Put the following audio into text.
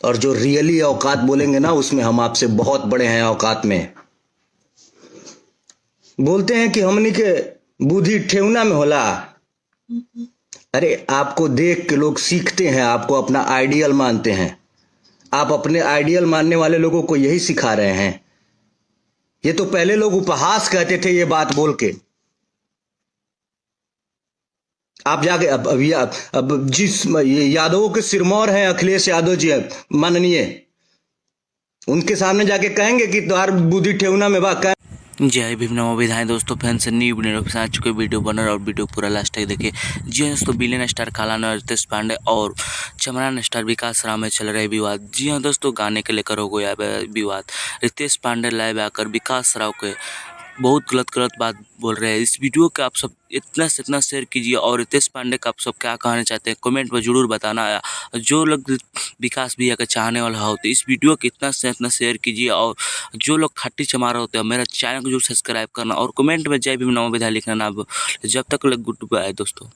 और जो रियली औकात बोलेंगे ना, उसमें हम आपसे बहुत बड़े हैं औकात में। बोलते हैं कि हमनी के बुद्धि ठेहुना में होला। अरे आपको देख के लोग सीखते हैं, आपको अपना आइडियल मानते हैं। आप अपने आइडियल मानने वाले लोगों को यही सिखा रहे हैं। ये तो पहले लोग उपहास कहते थे ये बात बोल के। आप जाके अब जिस ये यादवों के सिरमौर हैं अखिलेश यादव जी माननीय, उनके सामने जाके कहेंगे कि तुम्हार बुद्धि ठेहुना में बा। जय भीम नमो विधाएं। दोस्तों फैंस न्यू वीडियो के साथ चुके वीडियो बना और वीडियो पूरा लास्ट तक देखिए। जी हाँ दोस्तों, विलेन स्टार कालाना रितेश पांडे और चमरान स्टार विकास राव में चल रहे विवाद। जी हाँ दोस्तों, गाने के लेकर हो गया विवाद। रितेश पांडे लाइव आकर विकास राव के बहुत गलत बात बोल रहे हैं। इस वीडियो के आप सब इतना से इतना शेयर कीजिए और रितेश पांडे का आप सब क्या कहना चाहते हैं कमेंट में जरूर बताना। जो लोग विकास भैया के चाहने वाला हो तो इस वीडियो को इतना से इतना शेयर कीजिए, और जो लोग खट्टी चमारा होते हैं मेरा चैनल को जरूर सब्सक्राइब करना और कमेंट में जय भीम नमो विधाय लिखना ना। जब तक गुड बाय दोस्तों।